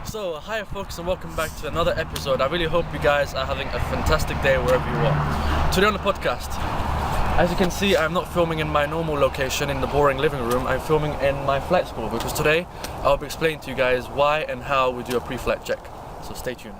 So, hi folks and welcome back to another episode. I really hope you guys are having a fantastic day wherever you are. Today on the podcast, as you can see, I'm not filming in my normal location in the boring living room. I'm filming in my flight school because today I'll be explaining to you guys why and how we do a pre-flight check. So stay tuned.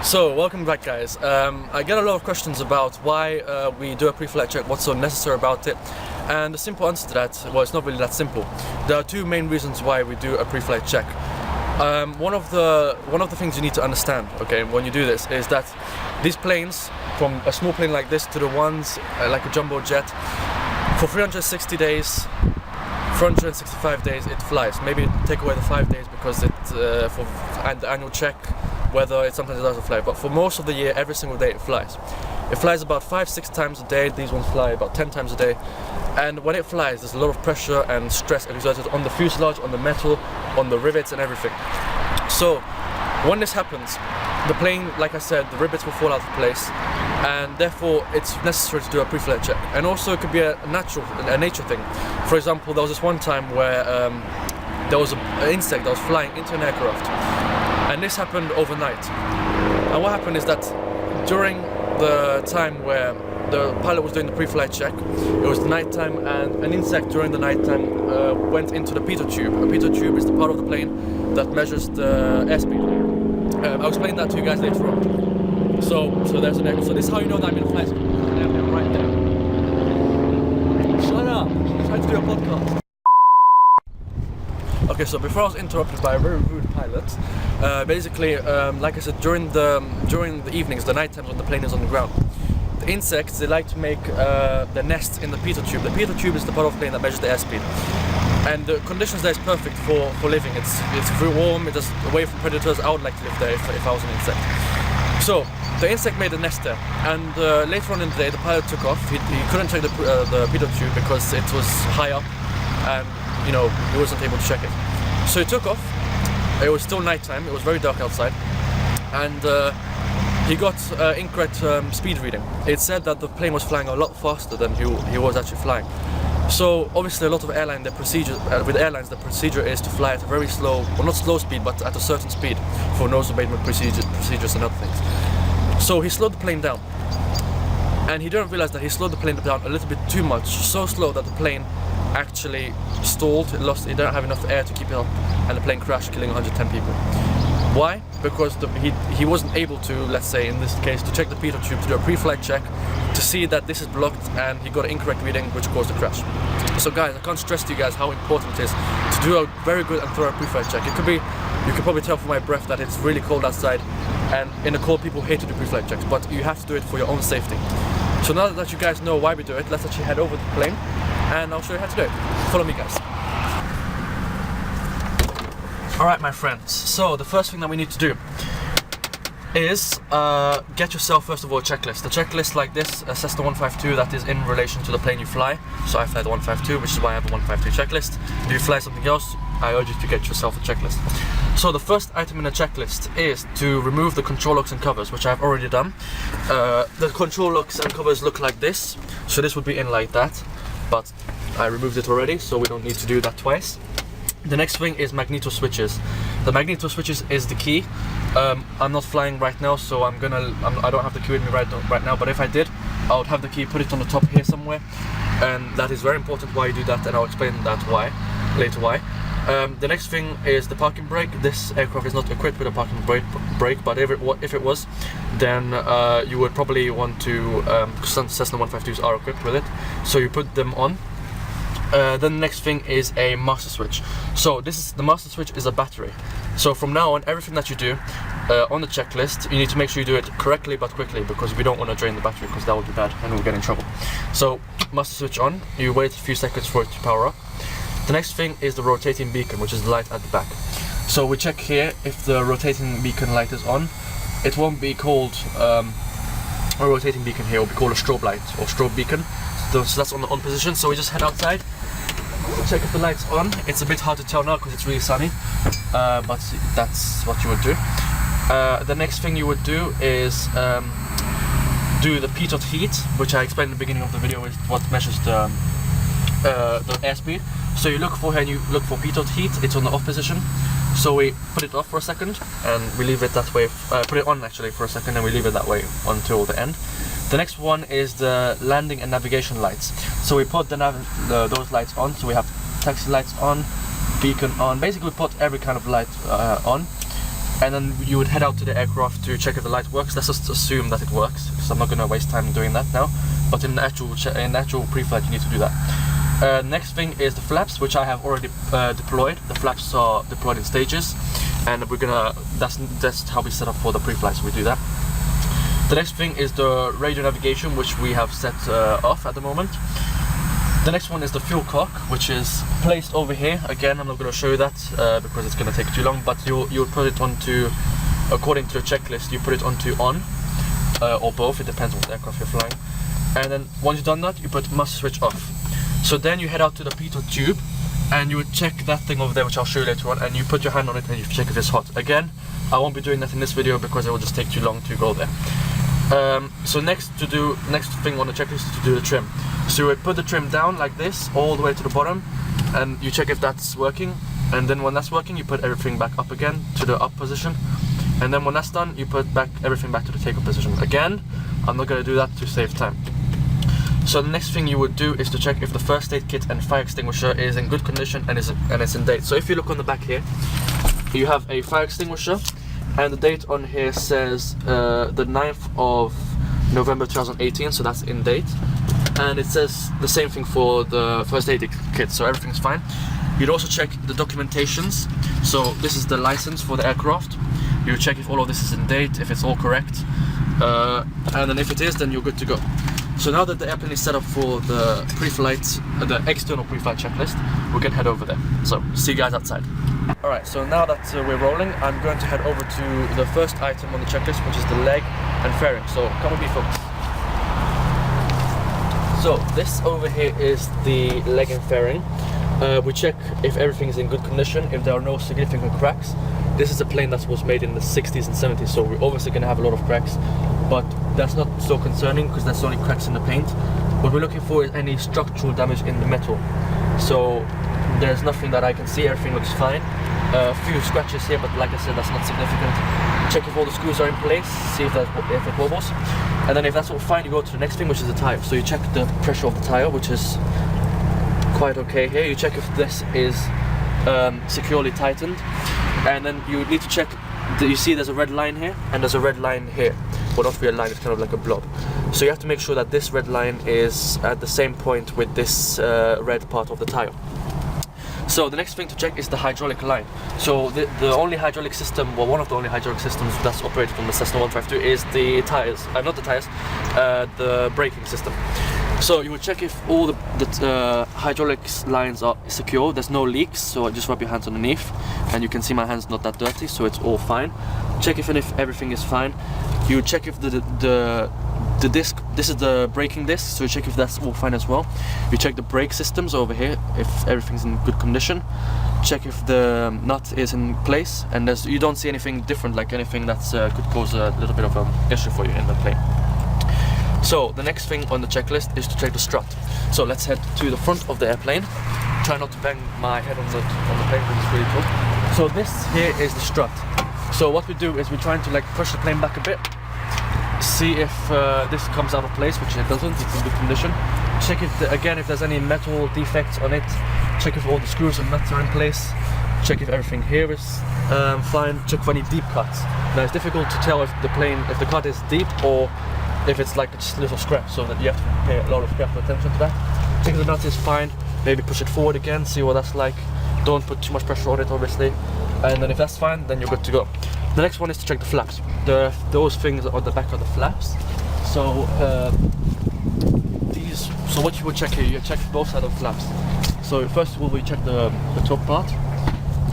So, welcome back guys. I get a lot of questions about why we do a pre-flight check, what's so necessary about it, and the simple answer to that, well, it's not really that simple. There are two main reasons why we do a pre-flight check. One of the things you need to understand, okay, when you do this, is that these planes, from a small plane like this to the ones like a jumbo jet, for 360 days, 465 days it flies. Maybe take away the 5 days because for the annual check, whether sometimes it doesn't fly, but for most of the year, every single day it flies. It flies about 5-6 times a day. These ones fly about 10 times a day. And when it flies, there's a lot of pressure and stress exerted on the fuselage, on the metal, on the rivets and everything. So when this happens, the plane, like I said, the rivets will fall out of place, and therefore it's necessary to do a pre-flight check. And also it could be a nature thing. For example, there was this one time where there was an insect that was flying into an aircraft. And this happened overnight. And what happened is that during the time where the pilot was doing the pre-flight check, it was nighttime, and an insect during the nighttime went into the pitot tube. A pitot tube is the part of the plane that measures the airspeed. I'll explain that to you guys later on. So there's an echo. So this is how you know that I'm in a flight school. I'm right there. Shut up! I'm trying to do a podcast. Okay, so before I was interrupted by a very rude pilot, basically, like I said, during the evenings, the night times when the plane is on the ground, the insects, they like to make their nests in the pitot tube. The pitot tube is the part of the plane that measures the airspeed, and the conditions there is perfect for living. It's very warm. It's just away from predators. I would like to live there if I was an insect. So the insect made a nest there, and later on in the day, the pilot took off. He couldn't check the pitot tube because it was high up, and he wasn't able to check it. So he took off. It was still nighttime. It was very dark outside, and he got incorrect speed reading. It said that the plane was flying a lot faster than he was actually flying. So obviously, a lot of airlines, with airlines, the procedure is to fly at a very slow, well, not slow speed, but at a certain speed for nose abatement procedures and other things. So he slowed the plane down, and he didn't realize that he slowed the plane down a little bit too much, so slow that the plane actually stalled. It didn't have enough air to keep it up, and the plane crashed, killing 110 people. Why? Because he wasn't able to, let's say in this case, to check the pitot tube, to do a pre-flight check, to see that this is blocked, and he got an incorrect reading, which caused the crash. So guys, I can't stress to you guys how important it is to do a very good and thorough pre-flight check. You can probably tell from my breath that it's really cold outside, and in the cold people hate to do pre-flight checks, but you have to do it for your own safety. So now that you guys know why we do it, let's actually head over to the plane, and I'll show you how to do it. Follow me guys. Alright my friends, so the first thing that we need to do is get yourself first of all a checklist. A checklist like this, a Cessna 152, that is in relation to the plane you fly. So I fly the 152, which is why I have a 152 checklist. If you fly something else, I urge you to get yourself a checklist. So the first item in the checklist is to remove the control locks and covers, which I've already done. The control locks and covers look like this, so this would be in like that, but I removed it already, so we don't need to do that twice. The next thing is magneto switches. The magneto switches is the key. I'm not flying right now, so I don't have the key with me right now, but if I did, I would have the key, put it on the top here somewhere, and that is very important why you do that, and I'll explain that later why. The next thing is the parking brake. This aircraft is not equipped with a parking brake, but if it was, then you would probably want to, some Cessna 152s are equipped with it, so you put them on. Then the next thing is a master switch. So the master switch is a battery. So from now on, everything that you do on the checklist, you need to make sure you do it correctly but quickly, because we don't want to drain the battery, because that would be bad and we'll get in trouble. So master switch on, you wait a few seconds for it to power up. The next thing is the rotating beacon, which is the light at the back. So we check here if the rotating beacon light is on. It won't be called a rotating beacon here, it will be called a strobe light or strobe beacon. So that's on the on position. So we just head outside, check if the light's on. It's a bit hard to tell now because it's really sunny, but that's what you would do. The next thing you would do is do the pitot heat, which I explained in the beginning of the video, is what measures the airspeed. So you look for here and you look for pitot heat. It's on the off position. So we put it off for a second and we leave it that way. Put it on actually for a second and we leave it that way until the end. The next one is the landing and navigation lights. So we put those lights on. So we have taxi lights on, beacon on. Basically, we put every kind of light on. And then you would head out to the aircraft to check if the light works. Let's just assume that it works, because I'm not going to waste time doing that now. But in the actual pre-flight, you need to do that. Next thing is the flaps, which I have already deployed. The flaps are deployed in stages, and that's how we set up for the pre-flight, so we do that. The next thing is the radio navigation, which we have set off at the moment. The next one is the fuel cock, which is placed over here. Again, I'm not going to show you that because it's going to take too long, but you'll put it onto, according to the checklist, you put it onto on or both, it depends on what aircraft you're flying. And then once you've done that, you put master switch off. So then you head out to the pitot tube and you would check that thing over there, which I'll show you later on, and you put your hand on it and you check if it's hot. Again, I won't be doing that in this video because it will just take too long to go there. So next thing on the checklist is to do the trim. So you would put the trim down like this, all the way to the bottom, and you check if that's working. And then when that's working, you put everything back up again to the up position. And then when that's done, you put everything back to the takeoff position. Again, I'm not going to do that to save time. So the next thing you would do is to check if the first aid kit and fire extinguisher is in good condition and it's in date. So if you look on the back here, you have a fire extinguisher, and the date on here says the 9th of November 2018, so that's in date. And it says the same thing for the first aid kit, so everything's fine. You'd also check the documentations. So this is the license for the aircraft. You check if all of this is in date, if it's all correct, and then if it is, then you're good to go. So now that the airplane is set up for the pre-flight, the external pre-flight checklist, we can head over there. So see you guys outside. Alright, so now that we're rolling, I'm going to head over to the first item on the checklist, which is the leg and fairing. So come with me, folks. So this over here is the leg and fairing. We check if everything is in good condition, if there are no significant cracks. This is a plane that was made in the 60s and 70s, so we're obviously going to have a lot of cracks, but that's not so concerning because that's only cracks in the paint. What we're looking for is any structural damage in the metal. So there's nothing that I can see, everything looks fine. A few scratches here, but like I said, that's not significant. Check if all the screws are in place, see if it wobbles. And then if that's all fine, you go to the next thing, which is the tire. So you check the pressure of the tire, which is quite okay here. You check if this is securely tightened. And then you need to check, you see there's a red line here, and there's a red line here. Well, not really a line, it's kind of like a blob. So you have to make sure that this red line is at the same point with this red part of the tire. So the next thing to check is the hydraulic line. So the only hydraulic system, well, one of the only hydraulic systems that's operated on the Cessna 152 is the tires, not the tires, the braking system. So you will check if all the hydraulics lines are secure, there's no leaks, so just rub your hands underneath, and you can see my hand's not that dirty, so it's all fine. Check if everything is fine. You check if the disc, this is the braking disc, so you check if that's all fine as well. You check the brake systems over here, if everything's in good condition. Check if the nut is in place, and you don't see anything different, like anything that could cause a little bit of an issue for you in the plane. So the next thing on the checklist is to check the strut. So let's head to the front of the airplane. Try not to bang my head on the plane because it's really cool. So this here is the strut. So what we do is we're trying to like push the plane back a bit, see if this comes out of place, which it doesn't, it's in good condition. Check if if there's any metal defects on it. Check if all the screws and nuts are in place. Check if everything here is fine. Check for any deep cuts. Now it's difficult to tell if the cut is deep or if it's like just a little scratch, so that you have to pay a lot of careful attention to that. Check if the nut is fine. maybe push it forward again, see what that's like. Don't put too much pressure on it, obviously. And then if that's fine, then you're good to go. The next one is to check the flaps. Those things are on the back of the flaps. So so what you would check here, you check both sides of the flaps. So first of all, we check the top part.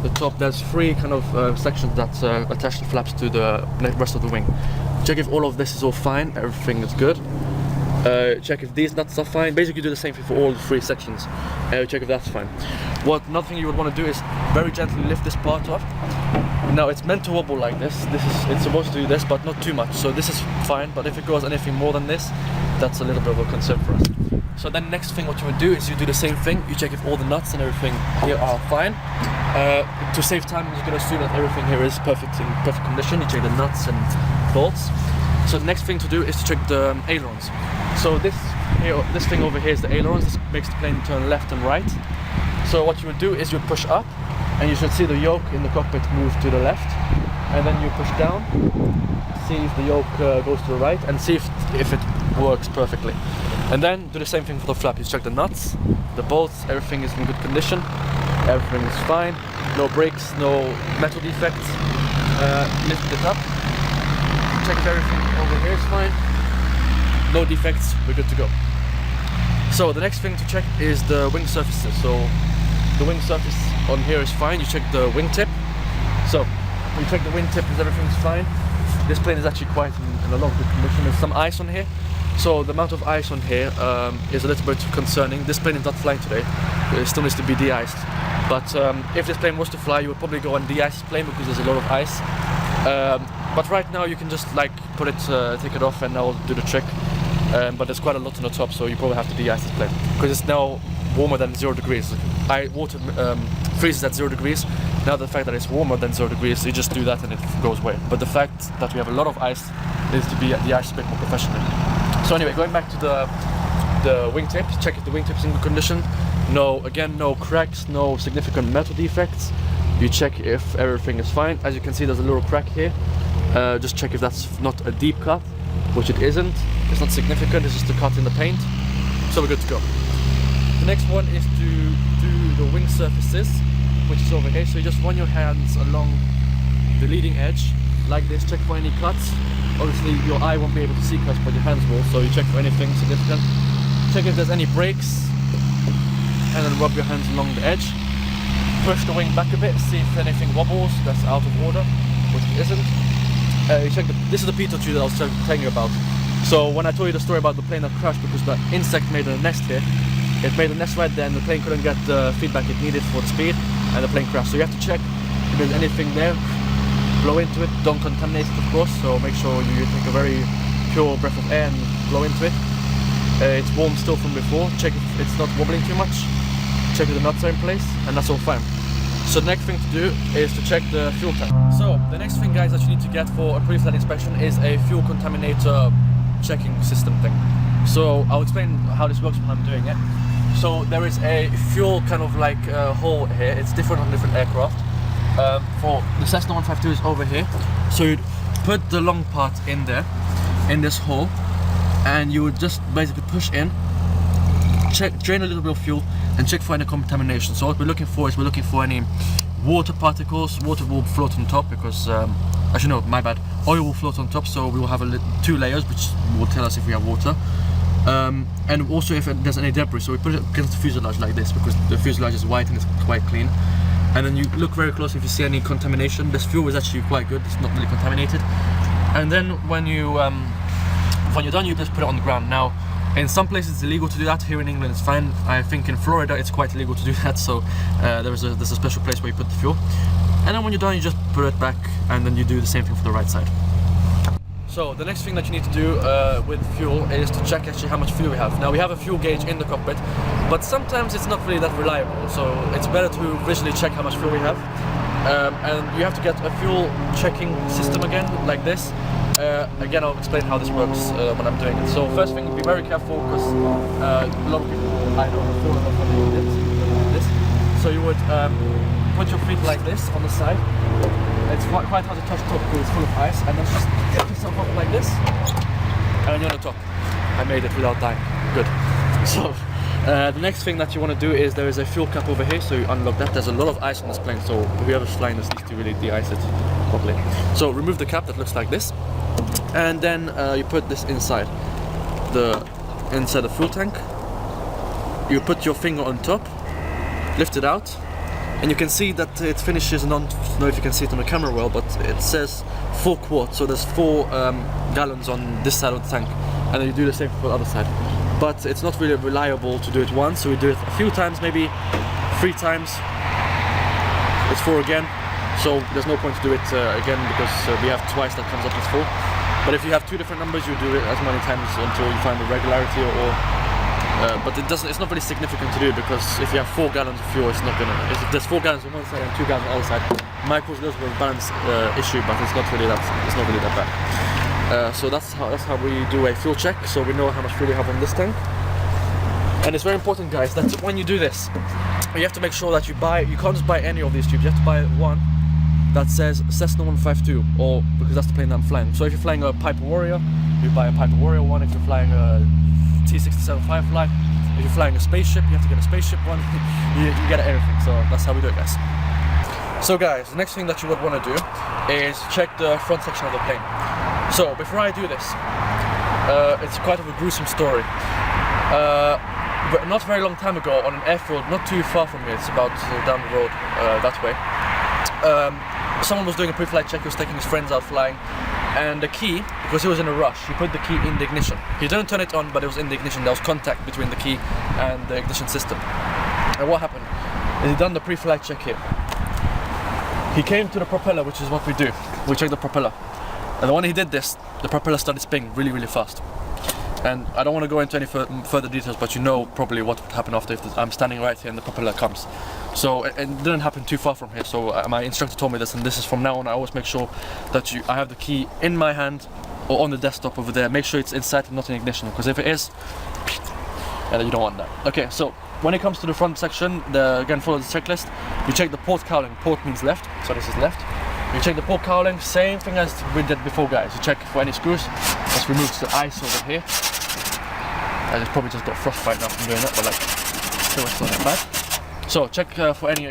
The top, there's 3 kind of sections that attach the flaps to the rest of the wing. Check if all of this is all fine, everything is good. Check if these nuts are fine. Basically do the same thing for all the 3 sections. Check if that's fine. Another thing you would want to do is very gently lift this part up. Now it's meant to wobble like this. It's supposed to do this, but not too much. So this is fine, but if it goes anything more than this, that's a little bit of a concern for us. So then next thing what you would do is you do the same thing. You check if all the nuts and everything here are fine. To save time, you can assume that everything here is in perfect condition. You check the nuts and bolts. So the next thing to do is to check the ailerons. So this thing over here is the ailerons. This makes the plane turn left and right. So what you would do is you would push up, and you should see the yoke in the cockpit move to the left, and then you push down, see if the yoke goes to the right, and see if it works perfectly. And then do the same thing for the flap. You check the nuts, the bolts, everything is in good condition, everything is fine, no breaks, no metal defects. Lift it up, check if everything over here is fine, no defects, we're good to go. So the next thing to check is the wing surfaces. So the wing surface on here is fine. You check the wingtip. So you check the wingtip if everything's fine. This plane is actually quite in a lot of good condition. There's some ice on here. So the amount of ice on here is a little bit concerning. This plane is not flying today. It still needs to be de-iced. But if this plane was to fly, you would probably go on de-ice plane because there's a lot of ice. But right now you can just like put it, take it off, and that will do the trick. But there's quite a lot on the top, so you probably have to de-ice this plane because it's now warmer than 0 degrees. Water freezes at 0 degrees. Now the fact that it's warmer than 0 degrees, you just do that and it goes away. But the fact that we have a lot of ice needs to be de-iced a bit more professionally. So anyway, going back to the wingtip, check if the wingtip is in good condition. No cracks, no significant metal defects. You check if everything is fine. As you can see, there's a little crack here. Just check if that's not a deep cut, which it isn't. It's not significant, it's just a cut in the paint. So we're good to go. The next one is to do the wing surfaces, which is over here. So you just run your hands along the leading edge, like this, check for any cuts. Obviously your eye won't be able to see cuts, but your hands will, so you check for anything significant. Check if there's any breaks, and then rub your hands along the edge. Push the wing back a bit, see if anything wobbles, that's out of order, which it isn't. You check this is the pitot tree that I was telling you about. So when I told you the story about the plane that crashed because the insect made a nest here, it made a nest right there and the plane couldn't get the feedback it needed for the speed, and the plane crashed. So you have to check if there's anything there, blow into it, don't contaminate it of course, so make sure you take a very pure breath of air and blow into it. It's warm still from before, check if it's not wobbling too much, check if the nuts are in place, and that's all fine. So the next thing to do is to check the fuel tank. So the next thing, guys, that you need to get for a pre-flight inspection is a fuel contaminator checking system thing. So I'll explain how this works when I'm doing it. So there is a fuel kind of like hole here. It's different on different aircraft. For the Cessna 152 is over here. So you'd put the long part in there, in this hole, and you would just basically push in, drain a little bit of fuel, and check for any contamination. So what we're looking for is any water particles. Water will float on top because, actually no, my bad. Oil will float on top, so we will have 2 layers which will tell us if we have water. And also if there's any debris, so we put it against the fuselage like this because the fuselage is white and it's quite clean. And then you look very close if you see any contamination. This fuel is actually quite good, it's not really contaminated. And then when you're done, you just put it on the ground. Now, in some places it's illegal to do that. Here in England it's fine. I think in Florida it's quite illegal to do that, so there's a special place where you put the fuel. And then when you're done, you just put it back, and then you do the same thing for the right side. So the next thing that you need to do with fuel is to check actually how much fuel we have. Now we have a fuel gauge in the cockpit, but sometimes it's not really that reliable, so it's better to visually check how much fuel we have. And you have to get a fuel checking system again, like this. Again, I'll explain how this works when I'm doing it. So first thing, be very careful because a lot of people I know have fallen off when they do this. So you would put your feet like this on the side. It's quite hard to touch the top because it's full of ice, and then just get yourself up like this, and you're on the top. I made it without dying. Good. So The next thing that you want to do is there is a fuel cap over here, so you unlock that. There's a lot of ice on this plane, so whoever's flying this needs to really de-ice it properly. So remove the cap that looks like this, and then you put this inside the fuel tank. You put your finger on top, lift it out, and you can see that it finishes, I don't know if you can see it on the camera well, but it says 4 quarts, so there's 4 gallons on this side of the tank, and then you do the same for the other side. But it's not really reliable to do it once, so we do it a few times, maybe 3 times. It's 4 again, so there's no point to do it again, because we have twice that comes up as 4. But if you have 2 different numbers, you do it as many times until you find the regularity, but it's not really significant to do, because if you have 4 gallons of fuel, it's not gonna. If there's 4 gallons on one side and 2 gallons on the other side, it might cause a little bit of a balance issue, but it's not really that bad. So that's how we do a fuel check, so we know how much fuel we have on this tank. And it's very important, guys, that when you do this, you have to make sure that you can't just buy any of these tubes. You have to buy one that says Cessna 152, or because that's the plane that I'm flying. So if you're flying a Piper Warrior, you buy a Piper Warrior one. If you're flying a T-67 Firefly, if you're flying a spaceship, you have to get a spaceship one. you get everything. So that's how we do it, guys. So guys, the next thing that you would want to do is check the front section of the plane. So before I do this, it's quite of a gruesome story. But not very long time ago, on an airfield not too far from me, it's about down the road that way, someone was doing a pre-flight check. He was taking his friends out flying, and the key, because he was in a rush, he put the key in the ignition. He didn't turn it on, but it was in the ignition. There was contact between the key and the ignition system. And what happened is he done the pre-flight check here. He came to the propeller, which is what we do. We check the propeller. And when he did this, the propeller started spinning really, really fast. And I don't want to go into any further details, but you know probably what would happen after if I'm standing right here and the propeller comes. So it didn't happen too far from here. So my instructor told me this, and this is from now on. I always make sure that I have the key in my hand or on the desktop over there. Make sure it's inside and not in ignition, because if it is, you don't want that. Okay, so when it comes to the front section, again follow the checklist. You check the port cowling. Port means left, so this is left. You check the port cowling, same thing as we did before, guys. You check for any screws. Let's remove the ice over here. I probably just got frostbite now from doing that, but still it's not that bad. So check for any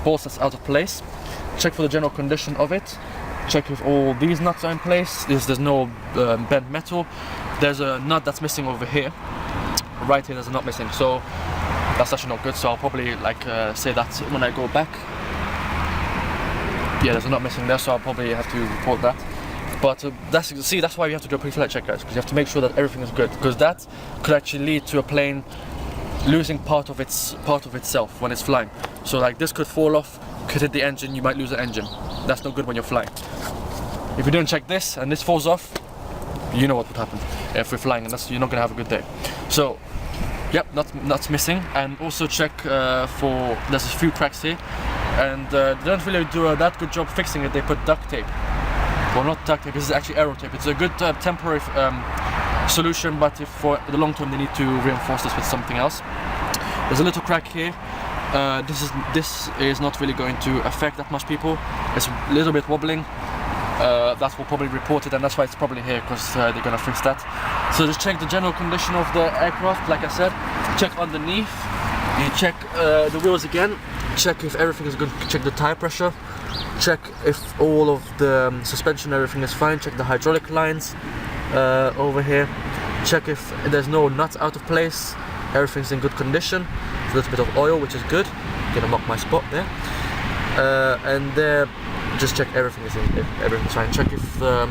bolts that's out of place. Check for the general condition of it. Check if all these nuts are in place. There's no bent metal. There's a nut that's missing over here. Right here, there's a nut missing. So that's actually not good. So I'll probably say that when I go back. Yeah, there's a nut missing there, so I'll probably have to report that. But that's why you have to do a pre-flight check, guys, because you have to make sure that everything is good, because that could actually lead to a plane losing part of itself when it's flying. So this could fall off, could hit the engine, you might lose the engine. That's not good when you're flying. If you don't check this and this falls off, you know what would happen if we're flying, and you're not gonna have a good day. So, yep, nuts missing, and also check for there's a few cracks here. And they don't really do that good job fixing it. They put duct tape. Well, not duct tape, this is actually aero tape. It's a good temporary solution, but if for the long term they need to reinforce this with something else. There's a little crack here. This is not really going to affect that much people. It's a little bit wobbling. That will probably report it, and that's why it's probably here, because they're gonna fix that. So just check the general condition of the aircraft, like I said. Check underneath. You check the wheels again. Check if everything is good. Check the tire pressure. Check if all of the suspension, everything is fine. Check the hydraulic lines over here. Check if there's no nuts out of place. Everything's in good condition. A little bit of oil, which is good. I'm gonna mark my spot there. And there, just check everything's fine. Check if the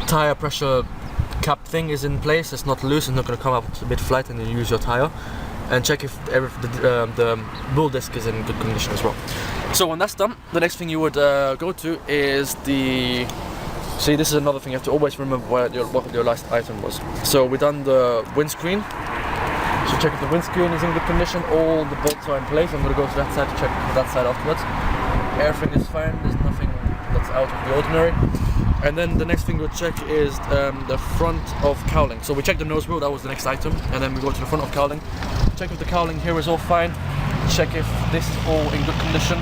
tire pressure cap thing is in place. It's not loose. It's not gonna come up mid-flight and you use your tire. And check if the wheel disc is in good condition as well. So when that's done, the next thing you would go to is the... See, this is another thing, you have to always remember what your last item was. So we've done the windscreen. So check if the windscreen is in good condition, all the bolts are in place. I'm going to go to that side to check that side afterwards. Everything is fine, there's nothing that's out of the ordinary. And then the next thing we'll check is the front of cowling. So we check the nose wheel, that was the next item. And then we go to the front of cowling. Check if the cowling here is all fine. Check if this is all in good condition.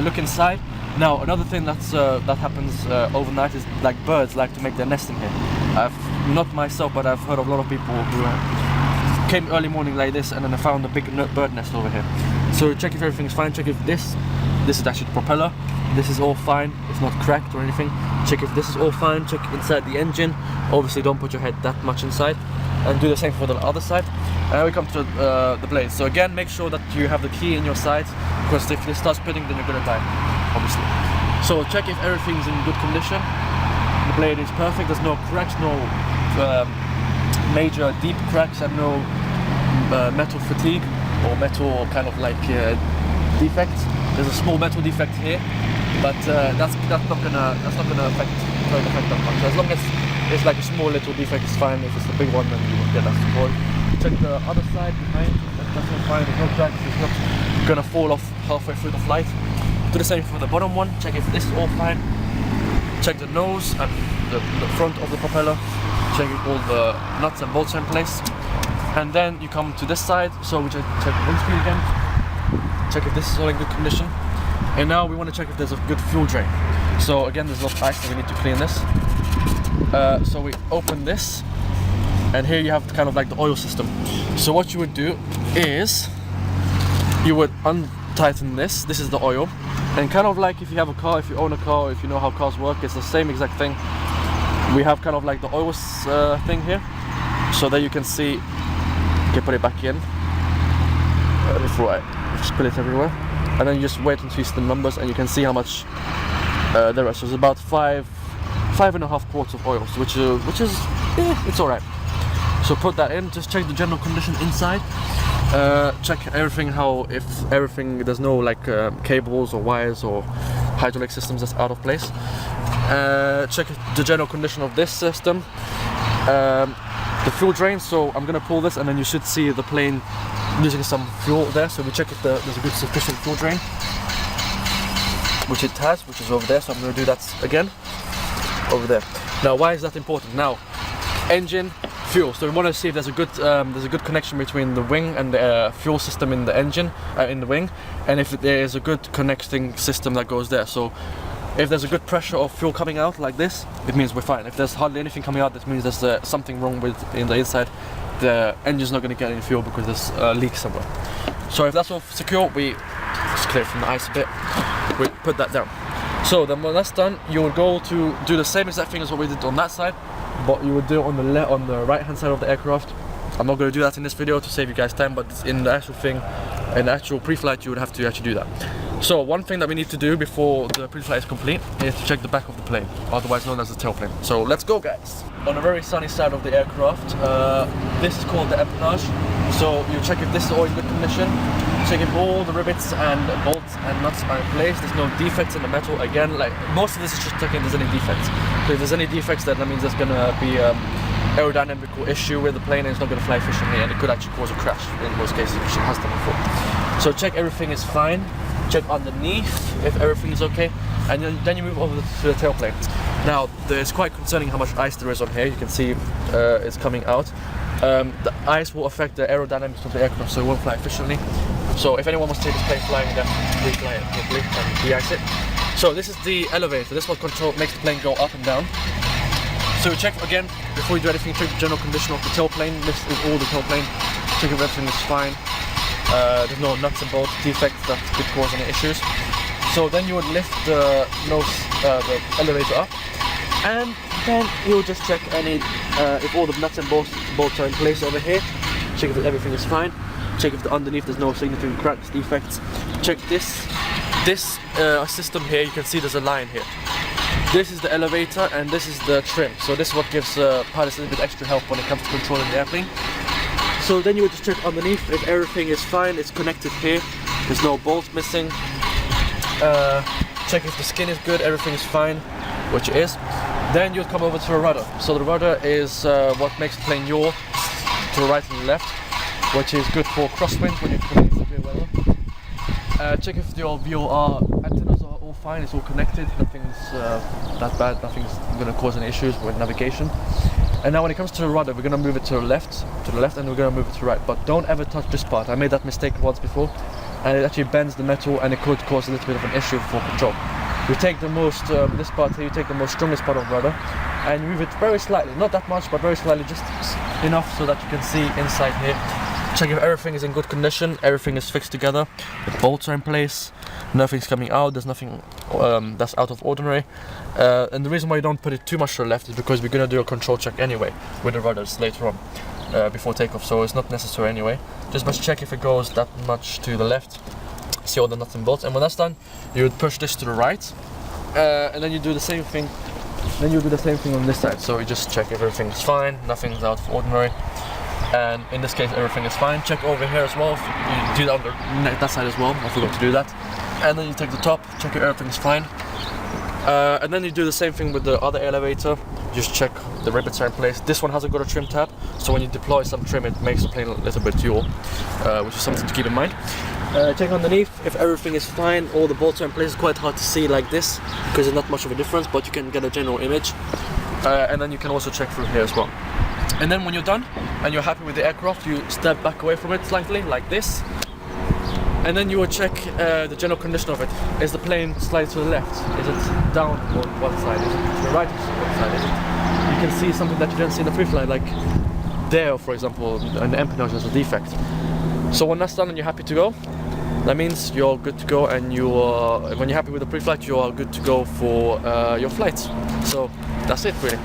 Look inside. Now another thing that happens overnight is birds like to make their nest in here. Not myself, but I've heard of a lot of people who came early morning like this, and then I found a big bird nest over here. So check if everything's fine, check if this is actually the propeller, this is all fine, it's not cracked or anything. Check if this is all fine, check inside the engine. Obviously don't put your head that much inside, and do the same for the other side. And we come to the blades. So again, make sure that you have the key in your side, because if it starts spinning, then you're gonna die, obviously. So check if everything's in good condition. The blade is perfect, there's no cracks, no major deep cracks, and no metal fatigue or metal kind of like defects. There's a small metal defect here, but that's not gonna affect that much. As long as it's like a small little defect, it's fine. If it's a big one, then you will get that support. Check the other side behind, that's all fine. There's no cracks, it's not gonna fall off halfway through the flight. Do the same for the bottom one. Check if this is all fine. Check the nose and the front of the propeller. Check if all the nuts and bolts are in place. And then you come to this side, so we check the windscreen again. Check if this is all in good condition. And now we want to check if there's a good fuel drain. So again, there's a lot of ice, so we need to clean this. So we open this, and here you have kind of like the oil system. So what you would do is you would untighten this. This is the oil, and kind of like if you have a car, if you own a car, if you know how cars work, it's the same exact thing. We have kind of like the oil thing here, so that you can see. Okay, put it back in before I spill it everywhere, and then you just wait until you see the numbers, and you can see how much there is. So it's about 5.5 quarts of oil, which is it's all right. So put that in. Just check the general condition inside. Check everything, if everything, there's no like cables or wires or hydraulic systems that's out of place. Check the general condition of this system. The fuel drain, so I'm gonna pull this, and then you should see the plane losing some fuel there. So we check if there's a good sufficient fuel drain, which it has, which is over there. So I'm gonna do that again over there. Now, why is that important? Now, engine, fuel. So we want to see if there's a good connection between the wing and the fuel system in the engine, in the wing, and if there is a good connecting system that goes there. So if there's a good pressure of fuel coming out like this, it means we're fine. If there's hardly anything coming out, that means there's something wrong in the inside. The engine's not going to get any fuel because there's a leak somewhere. So if that's all secure, we just clear it from the ice a bit. We put that down. So then when that's done, you will go to do the same exact thing as what we did on that side, but you would do it on the right hand side of the aircraft. I'm not going to do that in this video to save you guys time, but in the actual thing, in the actual pre-flight, you would have to actually do that. So one thing that we need to do before the pre-flight is complete is to check the back of the plane, otherwise known as the tailplane. So let's go, guys. On a very sunny side of the aircraft, this is called the empennage. So you check if this is all in good condition, check if all the rivets and bolts and nuts are in place, there's no defects in the metal. Again, like most of this is just checking if there's any defects. So if there's any defects, then that means there's gonna be aerodynamical issue with the plane, and it's not gonna fly efficiently, and it could actually cause a crash in most cases, which it has done before. So check everything is fine. Check underneath if everything is okay, and then you move over to the tailplane. Now, it's quite concerning how much ice there is on here. You can see it's coming out. The ice will affect the aerodynamics of the aircraft, so it won't fly efficiently. So if anyone wants to take this plane flying, then re-fly it properly and de-ice it. So this is the elevator. This is what makes the plane go up and down. So check again, before you do anything, check the general condition of the tailplane. This is all the tailplane. Check if everything is fine. There's no nuts and bolts defects that could cause any issues. So then you would lift the elevator up, and then you'll just check if all the nuts and bolts are in place over here. Check if everything is fine. Check if underneath there's no significant cracks, defects. Check this system here. You can see there's a line here. This is the elevator, and this is the trim. So this is what gives pilots a little bit extra help when it comes to controlling the airplane. So then you would just check underneath if everything is fine, it's connected here, there's no bolts missing. Check if the skin is good, everything is fine, which it is. Then you'll come over to the rudder. So the rudder is what makes the plane yaw to the right and the left, which is good for crosswinds when you're coming in severe weather. Check if your VOR antennas are all fine, it's all connected, nothing's that bad, nothing's going to cause any issues with navigation. And now when it comes to the rudder, we're going to move it to the left, and we're going to move it to the right. But don't ever touch this part. I made that mistake once before, and it actually bends the metal, and it could cause a little bit of an issue for control. You take the most, this part here, you take the most strongest part of the rudder, and you move it very slightly, not that much, but very slightly, just enough so that you can see inside here. Check if everything is in good condition, everything is fixed together, the bolts are in place, nothing's coming out, there's nothing that's out of ordinary. And the reason why you don't put it too much to the left is because we're going to do a control check anyway with the rudders later on before takeoff, so it's not necessary anyway. Just must check if it goes that much to the left, see all the nuts and bolts, and when that's done you would push this to the right, and then you do the same thing. Then you do the same thing on this side, so you just check if everything's fine, nothing's out of ordinary. And in this case everything is fine. Check over here as well, you do that on that side as well, I forgot to do that. And then you take the top, check if everything's fine. And then you do the same thing with the other elevator, just check the rivets are in place. This one hasn't got a trim tab, so when you deploy some trim it makes the plane a little bit dual, which is something to keep in mind. Check underneath if everything is fine, all the bolts are in place. It's quite hard to see like this because there's not much of a difference, but you can get a general image. And then you can also check through here as well. And then when you're done and you're happy with the aircraft, you step back away from it slightly, like this. And then you will check the general condition of it. Is the plane sliding to the left? Is it down on one side? Is it to the right on one side? Is it... You can see something that you didn't see in the pre-flight, like there, for example, an empennage has a defect. So when that's done and you're happy to go, that means you're good to go, and when you're happy with the pre-flight, you are good to go for your flight. So that's it really.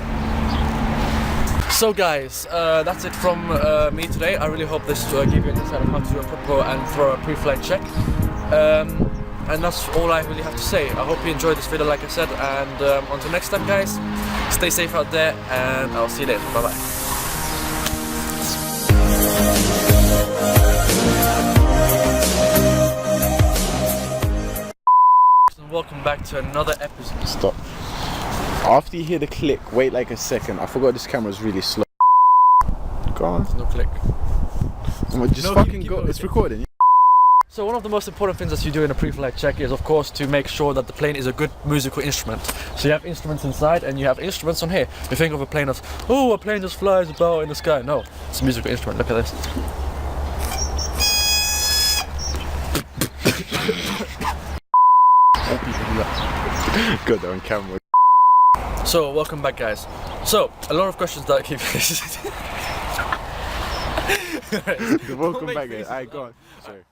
So guys, that's it from me today. I really hope this gave you an insight on how to do a proper and thorough pre-flight check. And that's all I really have to say. I hope you enjoyed this video like I said, and until next time guys, stay safe out there and I'll see you later. Bye bye. Welcome back to another episode. Stop. After you hear the click, wait like a second. I forgot this camera's really slow. Go on. There's no click. Just no, fucking keep go. It's recording. So one of the most important things that you do in a pre-flight check is of course to make sure that the plane is a good musical instrument. So you have instruments inside and you have instruments on here. You think of a plane as, oh, a plane just flies about in the sky. No, it's a musical instrument. Look at this. Got that on camera. So welcome back guys. So a lot of questions that I keep Welcome back guys. Alright, go on. Sorry.